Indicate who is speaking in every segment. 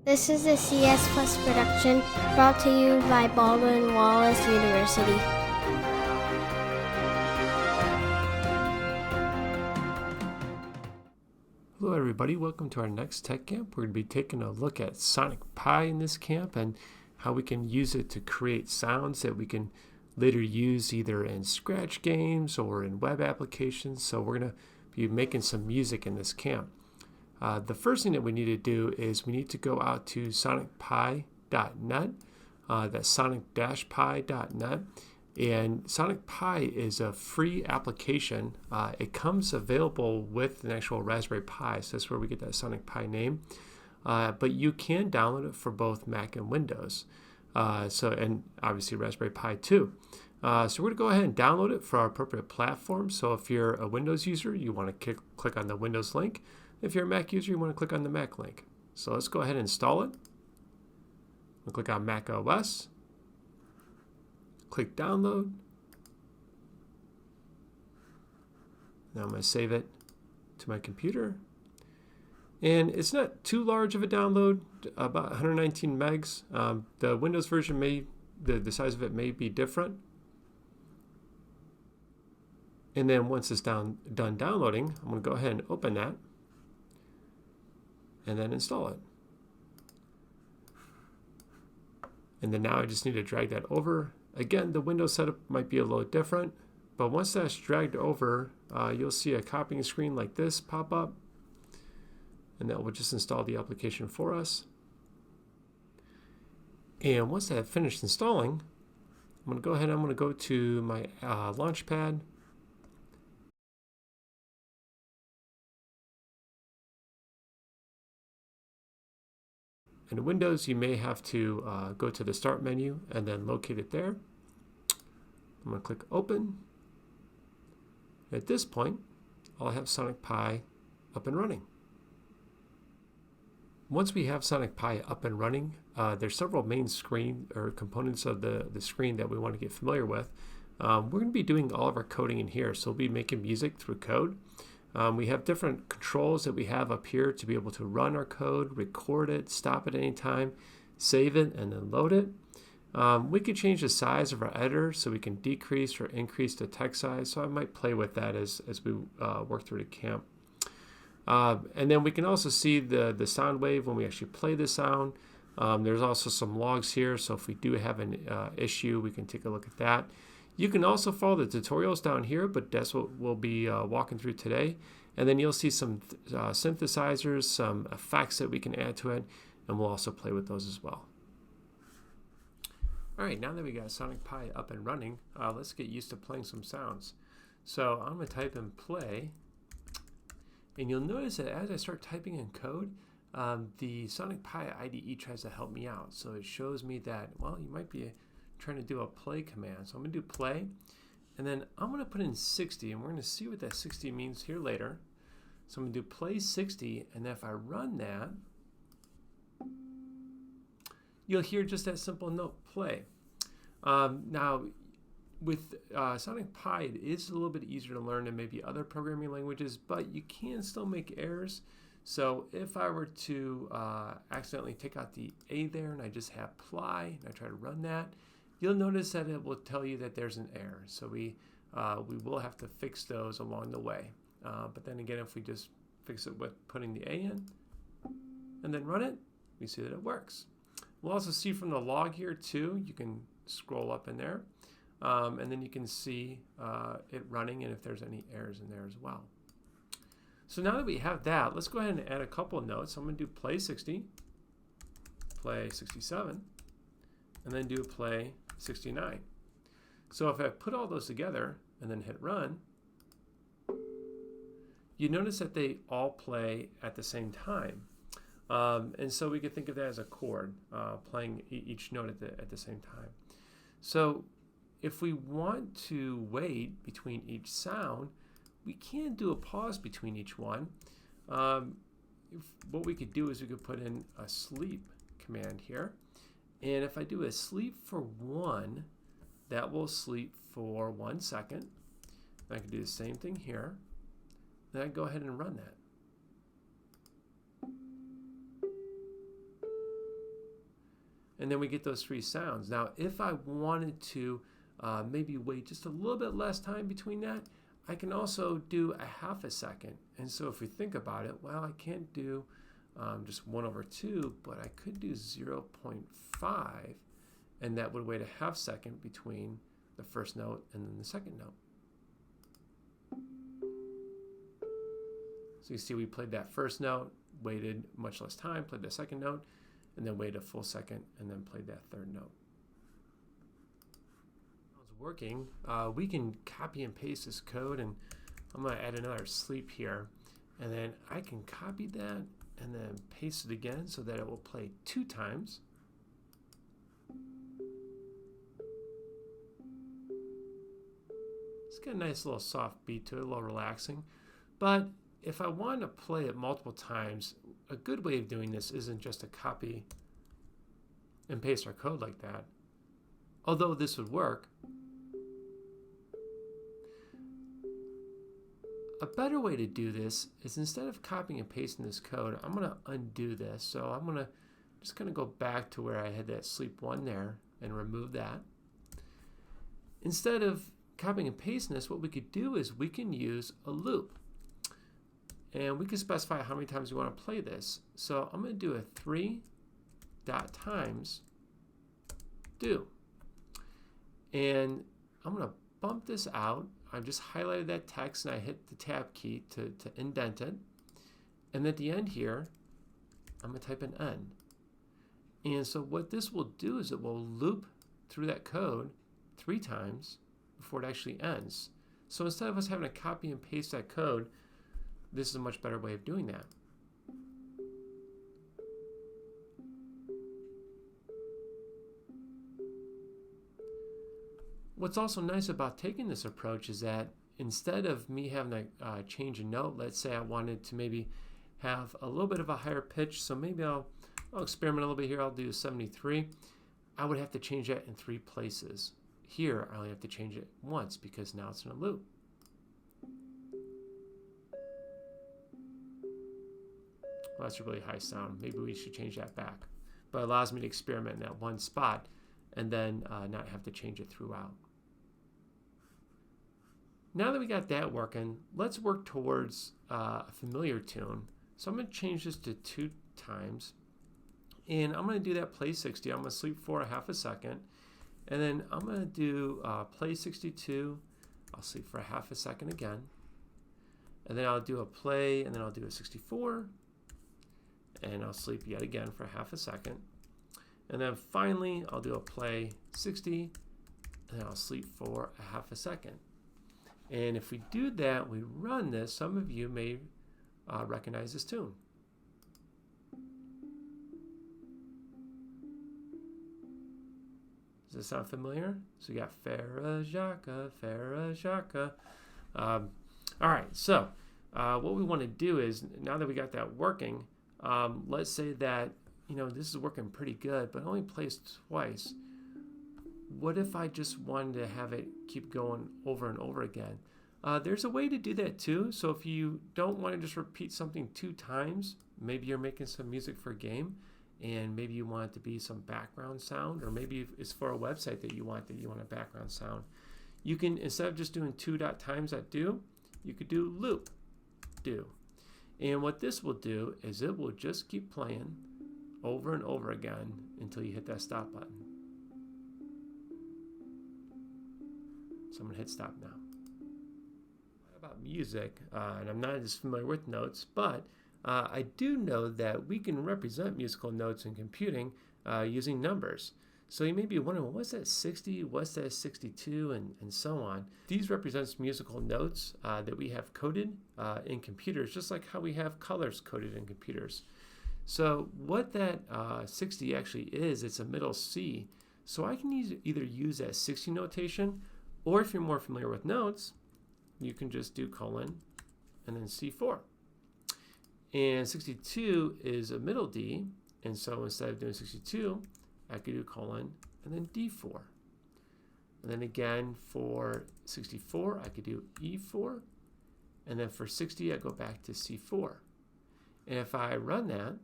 Speaker 1: This is a CS Plus production brought to you by Baldwin Wallace University.
Speaker 2: Hello everybody, welcome to our next tech camp. We're going to be taking a look at Sonic Pi in this camp and how we can use it to create sounds that we can later use either in Scratch games or in web applications. So we're going to be making some music in this camp. The first thing that we need to do is we need to go out to sonicpi.net, that's sonic-pi.net. And Sonic Pi is a free application. It comes available with an actual Raspberry Pi, so that's where we get that Sonic Pi name. But you can download it for both Mac and Windows. And obviously Raspberry Pi too. So we're going to go ahead and download it for our appropriate platform. So if you're a Windows user, you want to click on the Windows link. If you're a Mac user, you want to click on the Mac link. So let's go ahead and install it. We'll click on macOS. Click download. Now I'm going to save it to my computer. And it's not too large of a download, about 119 megs. The Windows version the size of it may be different. And then once it's done downloading, I'm going to go ahead and open that and then install it. And then now I just need to drag that over. Again, the Windows setup might be a little different, but once that's dragged over, you'll see a copying screen like this pop up, and that will just install the application for us. And once that finished installing, I'm going to go to my Launchpad. In Windows, you may have to go to the Start menu and then locate it there. I'm going to click Open. At this point, I'll have Sonic Pi up and running. Once we have Sonic Pi up and running, there's several main screen or components of the screen that we want to get familiar with. We're going to be doing all of our coding in here, so we'll be making music through code. We have different controls that we have up here to be able to run our code, record it, stop at any time, save it, and then load it. We could change the size of our editor so we can decrease or increase the text size. So I might play with that as we work through the camp. And then we can also see the sound wave when we actually play the sound. There's also some logs here, so if we do have an issue, we can take a look at that. You can also follow the tutorials down here, but that's what we'll be walking through today. And then you'll see some synthesizers, some effects that we can add to it, and we'll also play with those as well. All right, now that we got Sonic Pi up and running, let's get used to playing some sounds. So I'm going to type in play, and you'll notice that as I start typing in code, the Sonic Pi IDE tries to help me out. So it shows me that, well, you might be trying to do a play command. So I'm going to do play, and then I'm going to put in 60, and we're going to see what that 60 means here later. So I'm going to do play 60, and if I run that, you'll hear just that simple note, play. Now, with Sonic Pi, it is a little bit easier to learn than maybe other programming languages, but you can still make errors. So if I were to accidentally take out the A there and I just have ply and I try to run that, you'll notice that it will tell you that there's an error. So we will have to fix those along the way. But then again, if we just fix it with putting the A in and then run it, we see that it works. We'll also see from the log here too, you can scroll up in there, and then you can see it running and if there's any errors in there as well. So now that we have that, let's go ahead and add a couple of notes. I'm going to do play 60, play 67, and then do play 69. So if I put all those together and then hit run, you notice that they all play at the same time. And so we could think of that as a chord, playing each note at the same time. So if we want to wait between each sound, we can do a pause between each one. What we could do is we could put in a sleep command here. And if I do a sleep for 1, that will sleep for 1 second. And I can do the same thing here. Then I go ahead and run that. and then we get those 3 sounds. Now, if I wanted to maybe wait just a little bit less time between that, I can also do a half a second. And so if we think about it, well, I can't do just 1/2, but I could do 0.5, and that would wait a half second between the first note and then the second note. So you see we played that first note, waited much less time, played the second note, and then waited a full second, and then played that third note. While it's working, we can copy and paste this code, and I'm going to add another sleep here, and then I can copy that and then paste it again so that it will play 2 times. It's got a nice little soft beat to it, a little relaxing. But if I want to play it multiple times, a good way of doing this isn't just to copy and paste our code like that, although this would work. A better way to do this is, instead of copying and pasting this code, I'm going to undo this. So I'm going to just kind of go back to where I had that sleep 1 there and remove that. Instead of copying and pasting this, what we could do is we can use a loop. And we can specify how many times we want to play this. So I'm going to do a 3.times do. And I'm going to bump this out. I've just highlighted that text and I hit the tab key to indent it. And at the end here, I'm going to type an N. And so what this will do is it will loop through that code 3 times before it actually ends. So instead of us having to copy and paste that code, this is a much better way of doing that. What's also nice about taking this approach is that instead of me having to change a note, let's say I wanted to maybe have a little bit of a higher pitch, so maybe I'll experiment a little bit here, I'll do 73. I would have to change that in 3 places. Here, I only have to change it once because now it's in a loop. Well, that's a really high sound. Maybe we should change that back. But it allows me to experiment in that one spot and then not have to change it throughout. Now that we got that working, let's work towards a familiar tune. So I'm going to change this to 2 times. And I'm going to do that play 60. I'm going to sleep for a half a second. And then I'm going to do play 62. I'll sleep for a half a second again. And then I'll do a play, and then I'll do a 64. And I'll sleep yet again for half a second. And then finally, I'll do a play 60, and then I'll sleep for a half a second. And if we do that, we run this, some of you may recognize this tune. Does this sound familiar? So you got Farah Jaka. All right, so what we want to do is, now that we got that working, let's say that this is working pretty good, but only plays twice. What if I just wanted to have it keep going over and over again? There's a way to do that too. So if you don't want to just repeat something 2 times, maybe you're making some music for a game, and maybe you want it to be some background sound, or maybe it's for a website that you want a background sound. You can, instead of just doing 2.times.do, you could do loop do. And what this will do is it will just keep playing over and over again until you hit that stop button. So I'm going to hit stop now. About music, and I'm not as familiar with notes, but I do know that we can represent musical notes in computing using numbers. So you may be wondering, well, what's that 60, what's that 62, and so on. These represents musical notes that we have coded in computers, just like how we have colors coded in computers. So what that 60 actually is, it's a middle C. So I can either use that 60 notation, or if you're more familiar with notes, you can just do colon and then C4. And 62 is a middle D, and so instead of doing 62, I could do colon and then D4. And then again for 64, I could do E4, and then for 60, I go back to C4. And if I run that,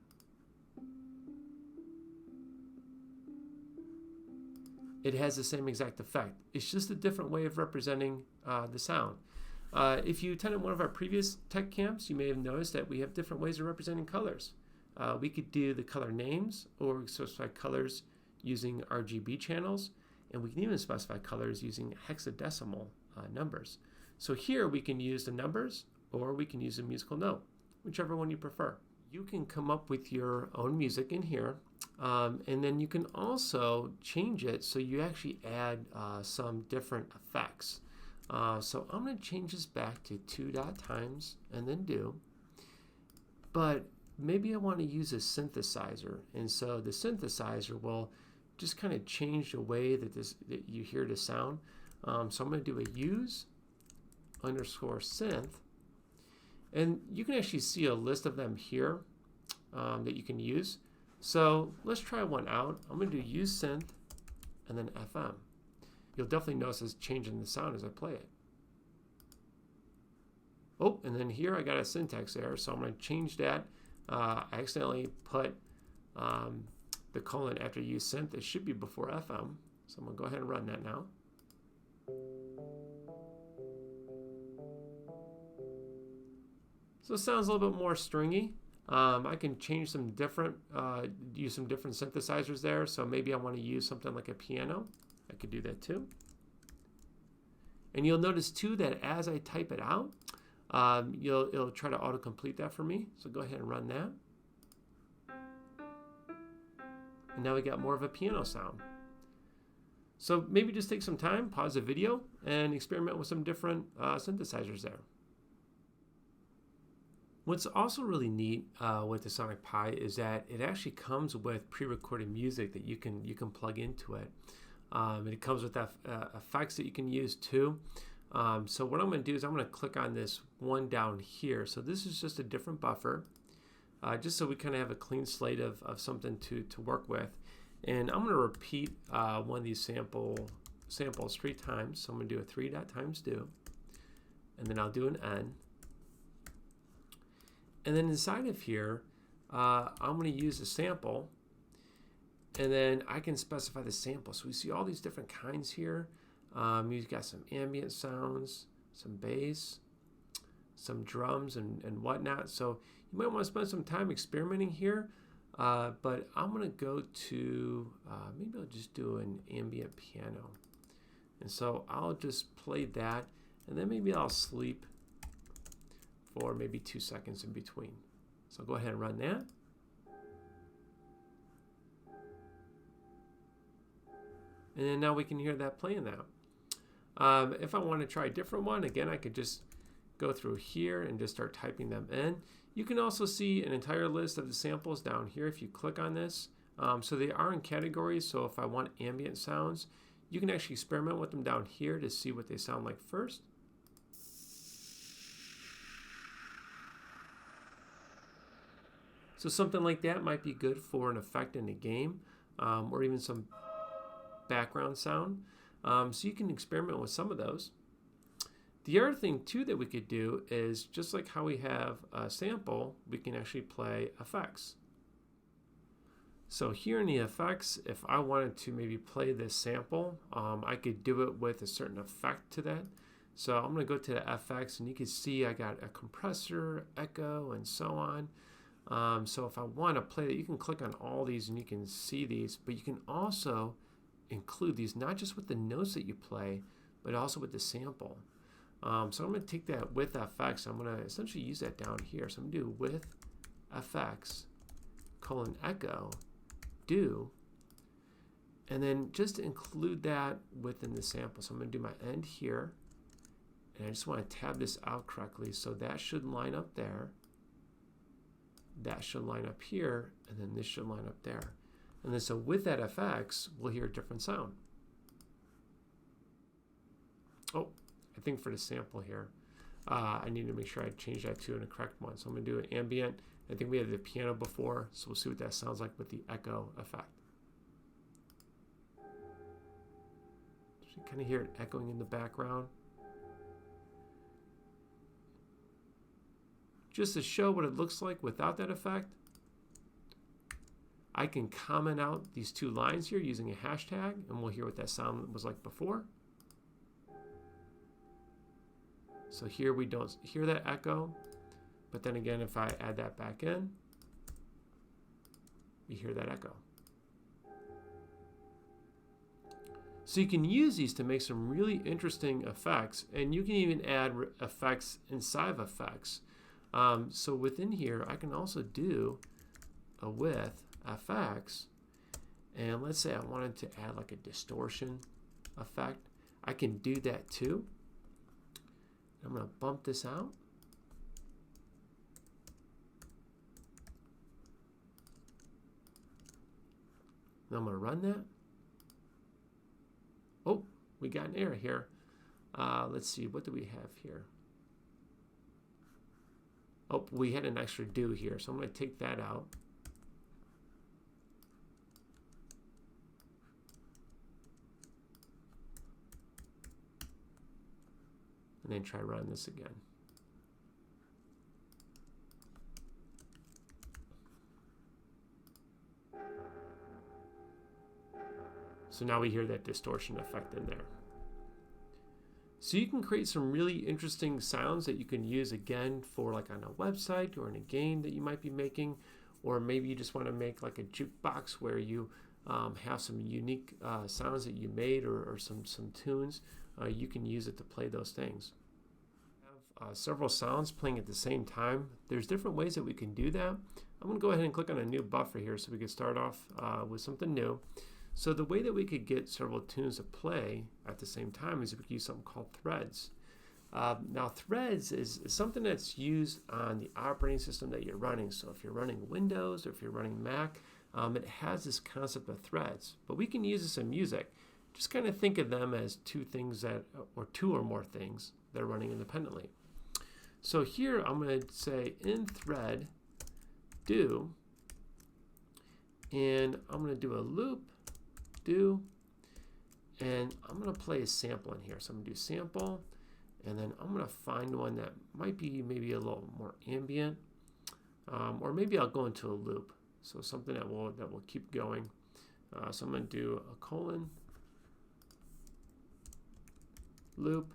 Speaker 2: it has the same exact effect. It's just a different way of representing the sound. If you attended one of our previous tech camps, you may have noticed that we have different ways of representing colors. We could do the color names, or we specify colors using RGB channels, and we can even specify colors using hexadecimal numbers. So here we can use the numbers, or we can use a musical note, whichever one you prefer. You can come up with your own music in here, and then you can also change it so you actually add some different effects. So I'm going to change this back to 2.times and then do. But maybe I want to use a synthesizer, and so the synthesizer will just kind of change the way that you hear the sound. So I'm going to do a use underscore synth, and you can actually see a list of them here that you can use. So let's try one out. I'm going to do use synth and then FM. You'll definitely notice it's changing the sound as I play it. Oh, and then here I got a syntax error, so I'm going to change that. I accidentally put the colon after use synth. It should be before FM, so I'm going to go ahead and run that now. So it sounds a little bit more stringy. I can change some different, use some different synthesizers there. So maybe I want to use something like a piano. I could do that too. And you'll notice too that as I type it out, it'll try to autocomplete that for me. So go ahead and run that. And now we got more of a piano sound. So maybe just take some time, pause the video, and experiment with some different synthesizers there. What's also really neat with the Sonic Pi is that it actually comes with pre-recorded music that you can plug into it. And it comes with effects that you can use too. So what I'm going to do is I'm going to click on this one down here. So this is just a different buffer, just so we kind of have a clean slate of something to work with. And I'm going to repeat one of these samples 3 times. So I'm going to do a 3.times do, and then I'll do an N. And then inside of here, I'm going to use a sample, and then I can specify the sample. So we see all these different kinds here. You've got some ambient sounds, some bass, some drums, and whatnot. So you might want to spend some time experimenting here. But I'm going to go to, maybe I'll just do an ambient piano. And so I'll just play that, and then maybe I'll sleep for maybe 2 seconds in between. So go ahead and run that. And then now we can hear that playing now. If I want to try a different one, again, I could just go through here and just start typing them in. You can also see an entire list of the samples down here if you click on this. So they are in categories, so if I want ambient sounds, you can actually experiment with them down here to see what they sound like first. So something like that might be good for an effect in a game, or even some background sound. So you can experiment with some of those. The other thing too that we could do is, just like how we have a sample, we can actually play effects. So here in the effects, if I wanted to maybe play this sample, I could do it with a certain effect to that. So I'm going to go to the FX, and you can see I got a compressor, echo, and so on. So if I want to play that, you can click on all these and you can see these, but you can also include these not just with the notes that you play, but also with the sample. So I'm going to take that with FX. I'm going to essentially use that down here. So I'm going to do with FX colon echo do, and then just include that within the sample. So I'm going to do my end here, and I just want to tab this out correctly. So that should line up there. That should line up here, and then this should line up there. And then so with that FX, we'll hear a different sound. Oh, I think for the sample here, I need to make sure I change that to a correct one. So I'm going to do an ambient. I think we had the piano before, so we'll see what that sounds like with the echo effect. So you kind of hear it echoing in the background. Just to show what it looks like without that effect, I can comment out these two lines here using a hashtag, and we'll hear what that sound was like before. So here we don't hear that echo, but then again, if I add that back in, we hear that echo. So you can use these to make some really interesting effects, and you can even add effects inside of effects. So within here, I can also do a with FX, and let's say I wanted to add like a distortion effect. I can do that too. I'm going to bump this out. Now I'm going to run that. Oh, we got an error here. Let's see, what do we have here? Oh, we had an extra do here, so I'm going to take that out. And then try run this again. So now we hear that distortion effect in there. So you can create some really interesting sounds that you can use again for like on a website or in a game that you might be making, or maybe you just want to make like a jukebox where you have some unique sounds that you made or some tunes. You can use it to play those things. Have several sounds playing at the same time. There's different ways that we can do that. I'm going to go ahead and click on a new buffer here so we can start off with something new. So the way that we could get several tunes to play at the same time is we could use something called threads. Now threads is something that's used on the operating system that you're running. So if you're running Windows or if you're running Mac, it has this concept of threads. But we can use this in music. Just kind of think of them as two things that, or two or more things that are running independently. So here I'm going to say in thread do, and I'm going to do a loop do, and I'm going to play a sample in here. So I'm going to do sample, and then I'm going to find one that might be maybe a little more ambient, or maybe I'll go into a loop. So something that will keep going. So I'm going to do a colon loop,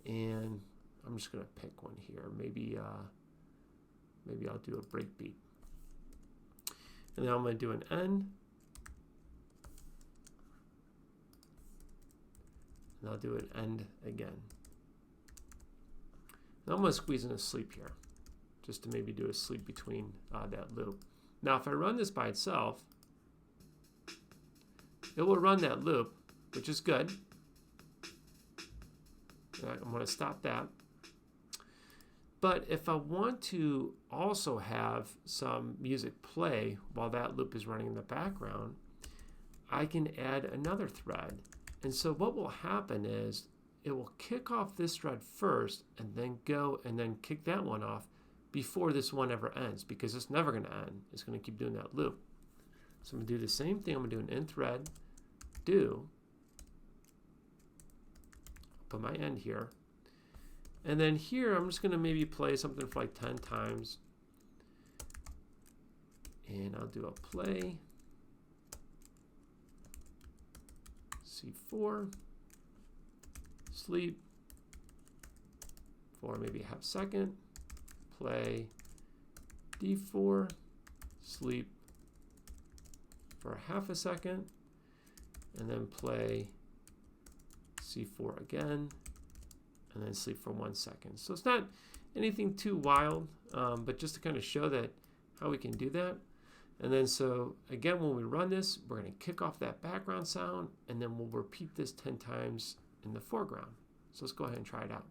Speaker 2: and I'm just going to pick one here. Maybe I'll do a breakbeat, and then I'm going to do an end. And I'll do an end again. Now I'm going to squeeze in a sleep here, just to maybe do a sleep between that loop. Now if I run this by itself, it will run that loop, which is good. I'm going to stop that. But if I want to also have some music play while that loop is running in the background, I can add another thread. And so what will happen is it will kick off this thread first and then go and then kick that one off before this one ever ends, because it's never going to end. It's going to keep doing that loop. So I'm going to do the same thing. I'm going to do an in thread do, put my end here, and then here I'm just going to maybe play something for like 10 times, and I'll do a play C4, sleep for maybe a half second, play D4, sleep for a half a second, and then play C4 again, and then sleep for 1 second. So it's not anything too wild, but just to kind of show that how we can do that. And then so again, when we run this, we're going to kick off that background sound, and then we'll repeat this 10 times in the foreground. So let's go ahead and try it out.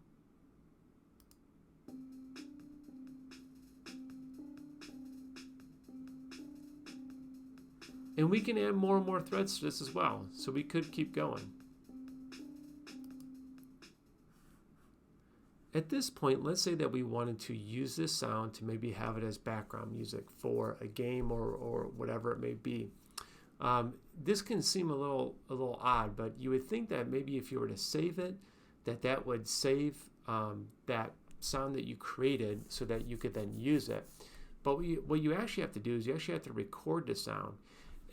Speaker 2: And we can add more and more threads to this as well, so we could keep going. At this point, let's say that we wanted to use this sound to maybe have it as background music for a game or whatever it may be. This can seem a little odd, but you would think that maybe if you were to save it, that would save that sound that you created so that you could then use it. But what you actually have to do is you actually have to record the sound.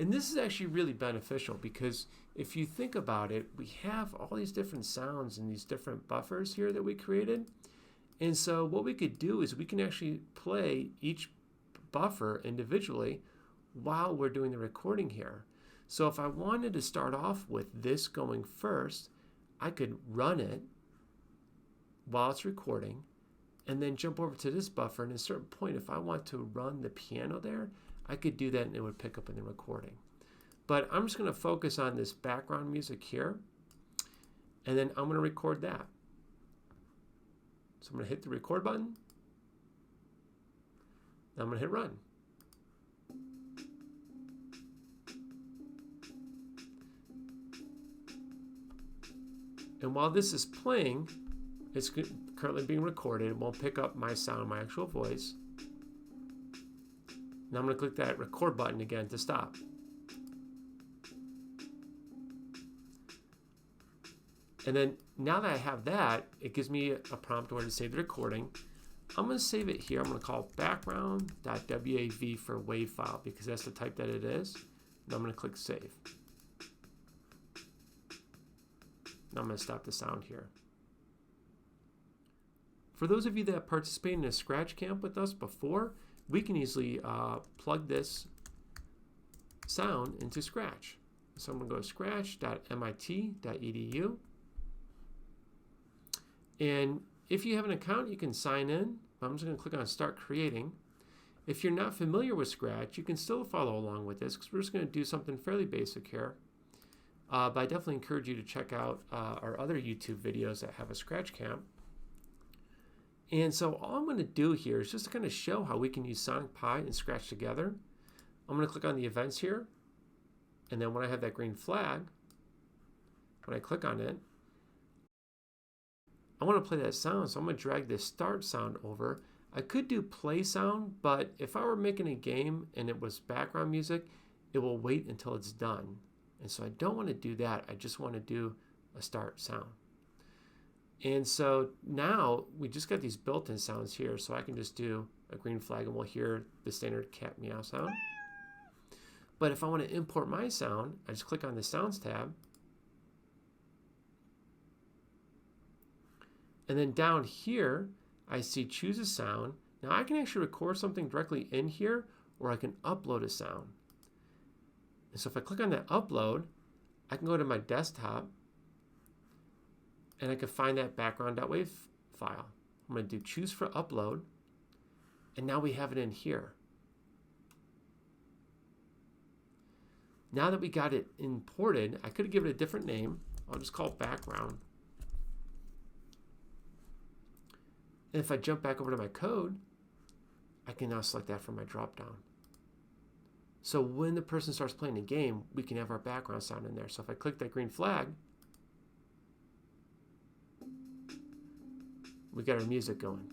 Speaker 2: And this is actually really beneficial because if you think about it, we have all these different sounds and these different buffers here that we created. And so what we could do is we can actually play each buffer individually while we're doing the recording here. So if I wanted to start off with this going first, I could run it while it's recording and then jump over to this buffer. And at a certain point, if I want to run the piano there, I could do that and it would pick up in the recording. But I'm just going to focus on this background music here, and then I'm going to record that. So I'm going to hit the record button. Now I'm going to hit run. And while this is playing, it's currently being recorded. It won't pick up my sound, my actual voice. Now I'm going to click that record button again to stop. And then now that I have that, it gives me a prompt where to save the recording. I'm going to save it here. I'm going to call it background.wav for WAV file because that's the type that it is. Now I'm going to click save. Now I'm going to stop the sound here. For those of you that participated in a Scratch camp with us before, we can easily plug this sound into Scratch. So I'm going to go to scratch.mit.edu. And if you have an account, you can sign in. I'm just going to click on Start Creating. If you're not familiar with Scratch, you can still follow along with this because we're just going to do something fairly basic here. But I definitely encourage you to check out our other YouTube videos that have a Scratch camp. And so all I'm going to do here is just to kind of show how we can use Sonic Pi and Scratch together. I'm going to click on the events here. And then when I have that green flag, when I click on it, I want to play that sound, so I'm going to drag this start sound over. I could do play sound, but if I were making a game and it was background music, it will wait until it's done. And so I don't want to do that. I just want to do a start sound. And so now we just got these built-in sounds here, so I can just do a green flag and we'll hear the standard cat meow sound. But if I want to import my sound, I just click on the Sounds tab. And then down here, I see Choose a Sound. Now I can actually record something directly in here, or I can upload a sound. And so if I click on that upload, I can go to my desktop and I can find that background.wav file. I'm going to do Choose for Upload, and now we have it in here. Now that we got it imported, I could have given it a different name. I'll just call it background. And if I jump back over to my code, I can now select that from my dropdown. So when the person starts playing the game, we can have our background sound in there. So if I click that green flag, we got our music going.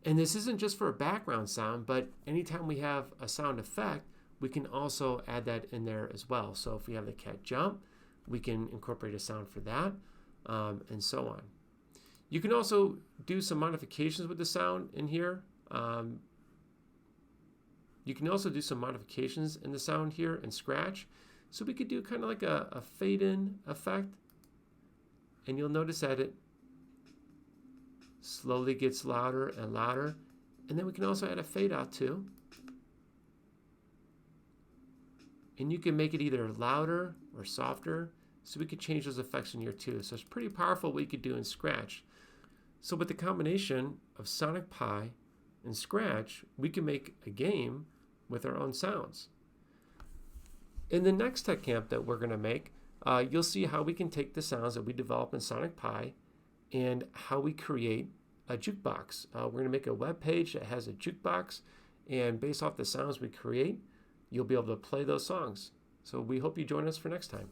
Speaker 2: And this isn't just for a background sound, but anytime we have a sound effect, we can also add that in there as well. So if we have the cat jump, we can incorporate a sound for that, and so on. You can also do some modifications with the sound in here. You can also do some modifications in the sound here in Scratch. So we could do kind of like a fade-in effect. And you'll notice that it slowly gets louder and louder. And then we can also add a fade-out too. And you can make it either louder or softer. So we could change those effects in here too. So it's pretty powerful what you could do in Scratch. So with the combination of Sonic Pi and Scratch, we can make a game with our own sounds. In the next tech camp that we're going to make, you'll see how we can take the sounds that we develop in Sonic Pi and how we create a jukebox. We're going to make a web page that has a jukebox, and based off the sounds we create, you'll be able to play those songs. So we hope you join us for next time.